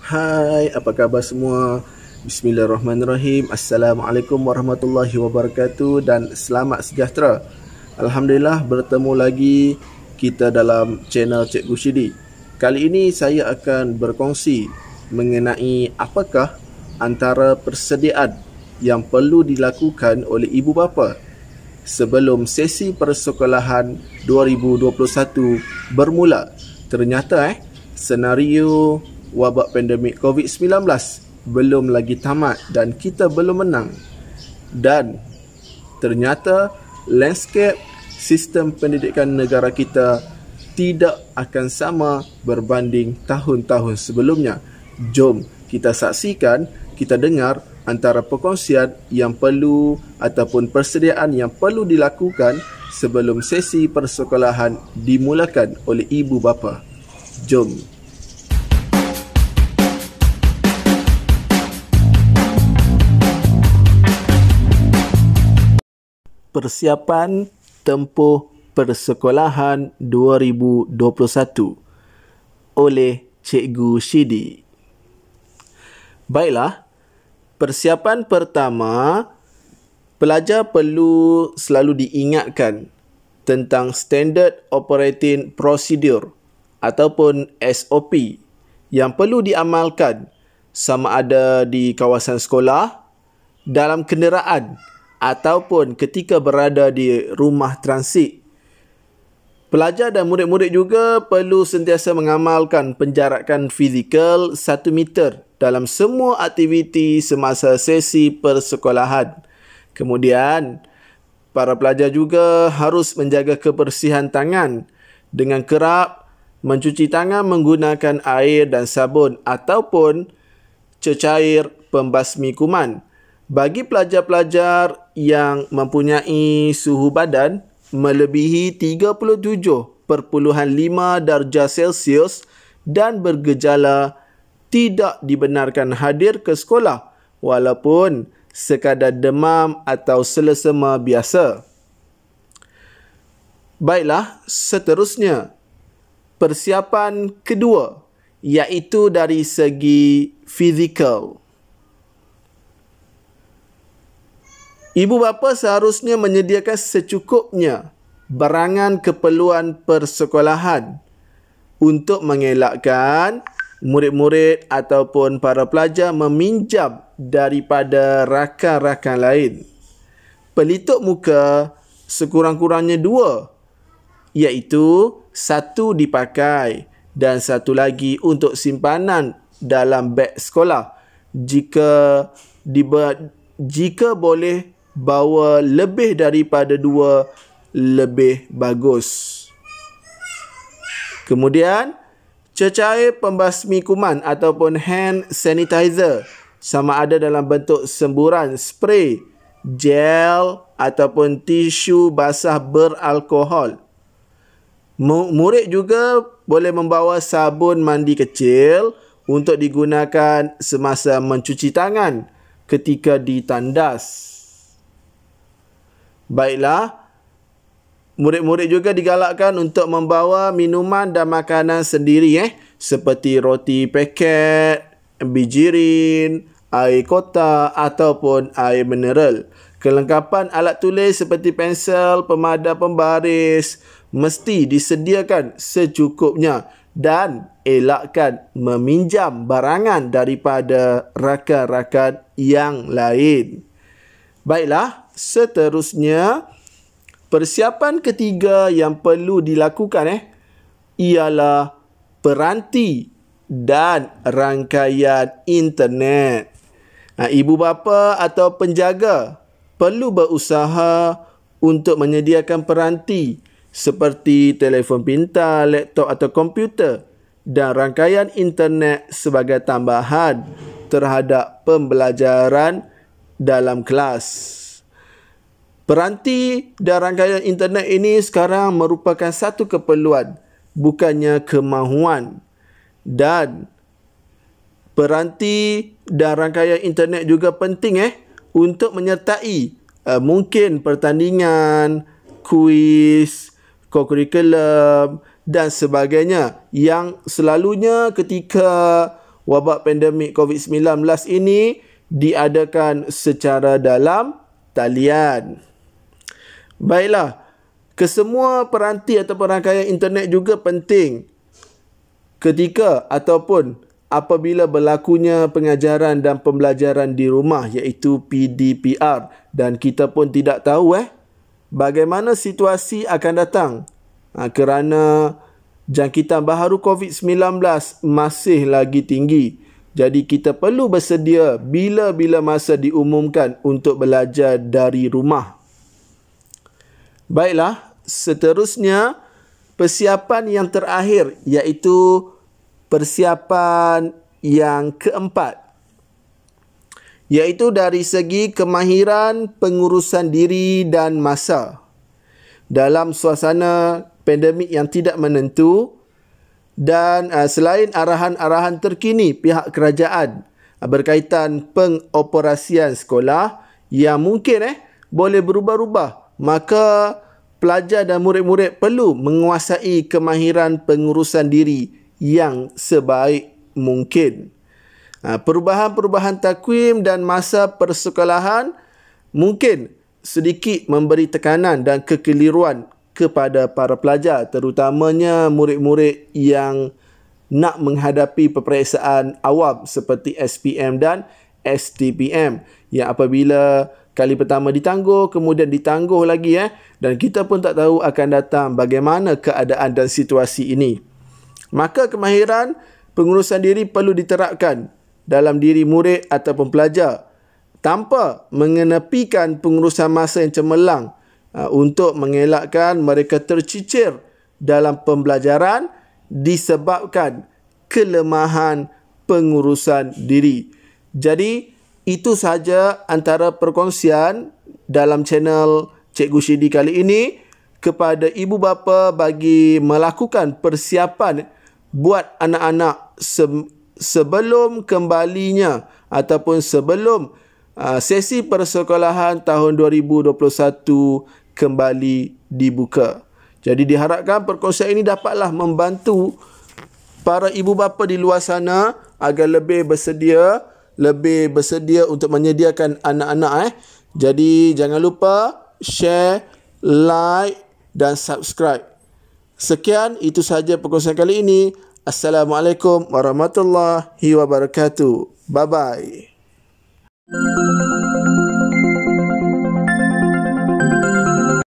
Hai, apa khabar semua? Bismillahirrahmanirrahim. Assalamualaikum warahmatullahi wabarakatuh dan selamat sejahtera. Alhamdulillah bertemu lagi kita dalam channel Cikgu Syidi. Kali ini saya akan berkongsi mengenai apakah antara persediaan yang perlu dilakukan oleh ibu bapa sebelum sesi persekolahan 2021 bermula. Ternyata senario wabak pandemik COVID-19 belum lagi tamat dan kita belum menang. Dan ternyata landscape sistem pendidikan negara kita tidak akan sama berbanding tahun-tahun sebelumnya. Jom kita saksikan, kita dengar antara perkongsian yang perlu ataupun persediaan yang perlu dilakukan sebelum sesi persekolahan dimulakan oleh ibu bapa. Jom. Persiapan tempuh persekolahan 2021 oleh Cikgu Syidi. Baiklah, persiapan pertama, pelajar perlu selalu diingatkan tentang Standard Operating Procedure ataupun SOP yang perlu diamalkan sama ada di kawasan sekolah, dalam kenderaan ataupun ketika berada di rumah transit. Pelajar dan murid-murid juga perlu sentiasa mengamalkan penjarakan fizikal 1 meter dalam semua aktiviti semasa sesi persekolahan. Kemudian, para pelajar juga harus menjaga kebersihan tangan dengan kerap mencuci tangan menggunakan air dan sabun ataupun cecair pembasmi kuman. Bagi pelajar-pelajar yang mempunyai suhu badan melebihi 37.5 darjah Celsius dan bergejala, tidak dibenarkan hadir ke sekolah walaupun sekadar demam atau selesema biasa. Baiklah, seterusnya, persiapan kedua iaitu dari segi fizikal. Ibu bapa seharusnya menyediakan secukupnya barangan keperluan persekolahan untuk mengelakkan murid-murid ataupun para pelajar meminjam daripada rakan-rakan lain. Pelitup muka sekurang-kurangnya 2, iaitu 1 dipakai dan 1 lagi untuk simpanan dalam beg sekolah. Jika boleh bawa lebih daripada 2, lebih bagus. Kemudian, cecair pembasmi kuman ataupun hand sanitizer sama ada dalam bentuk semburan, spray, gel ataupun tisu basah beralkohol. Murid juga boleh membawa sabun mandi kecil untuk digunakan semasa mencuci tangan ketika ditandas. Baiklah, murid-murid juga digalakkan untuk membawa minuman dan makanan sendiri seperti roti paket, bijirin, air kotak ataupun air mineral. Kelengkapan alat tulis seperti pensel, pemada pembaris mesti disediakan secukupnya dan elakkan meminjam barangan daripada rakan-rakan yang lain. Baiklah, seterusnya, persiapan ketiga yang perlu dilakukan ialah peranti dan rangkaian internet. Ibu bapa atau penjaga perlu berusaha untuk menyediakan peranti seperti telefon pintar, laptop atau komputer dan rangkaian internet sebagai tambahan terhadap pembelajaran dalam kelas. Peranti dan rangkaian internet ini sekarang merupakan satu keperluan, bukannya kemahuan. Dan peranti dan rangkaian internet juga penting untuk menyertai mungkin pertandingan, kuis, co-curriculum dan sebagainya yang selalunya ketika wabak pandemik COVID-19 ini diadakan secara dalam talian. Baiklah, kesemua peranti atau rangkaian internet juga penting ketika ataupun apabila berlakunya pengajaran dan pembelajaran di rumah, iaitu PDPR, dan kita pun tidak tahu bagaimana situasi akan datang kerana jangkitan baharu COVID-19 masih lagi tinggi. Jadi kita perlu bersedia bila-bila masa diumumkan untuk belajar dari rumah. Baiklah, seterusnya persiapan yang terakhir, iaitu persiapan yang keempat, iaitu dari segi kemahiran pengurusan diri dan masa. Dalam suasana pandemik yang tidak menentu, dan selain arahan-arahan terkini pihak kerajaan berkaitan pengoperasian sekolah yang mungkin boleh berubah-ubah, maka pelajar dan murid-murid perlu menguasai kemahiran pengurusan diri yang sebaik mungkin. Perubahan-perubahan takwim dan masa persekolahan mungkin sedikit memberi tekanan dan kekeliruan kepada para pelajar, terutamanya murid-murid yang nak menghadapi peperiksaan awam seperti SPM dan STPM, yang apabila kali pertama ditangguh, kemudian ditangguh lagi dan kita pun tak tahu akan datang bagaimana keadaan dan situasi ini. Maka kemahiran pengurusan diri perlu diterapkan dalam diri murid ataupun pelajar tanpa mengenepikan pengurusan masa yang cemerlang untuk mengelakkan mereka tercicir dalam pembelajaran disebabkan kelemahan pengurusan diri. Jadi, itu sahaja antara perkongsian dalam channel Cikgu Syidi kali ini kepada ibu bapa bagi melakukan persiapan buat anak-anak sebelum kembalinya ataupun sebelum sesi persekolahan tahun 2021 kembali dibuka. Jadi diharapkan perkongsian ini dapatlah membantu para ibu bapa di luar sana agar lebih bersedia untuk menyediakan anak-anak. Jadi jangan lupa share, like dan subscribe. Sekian, itu sahaja perkongsian kali ini. Assalamualaikum warahmatullahi wabarakatuh. Bye-bye.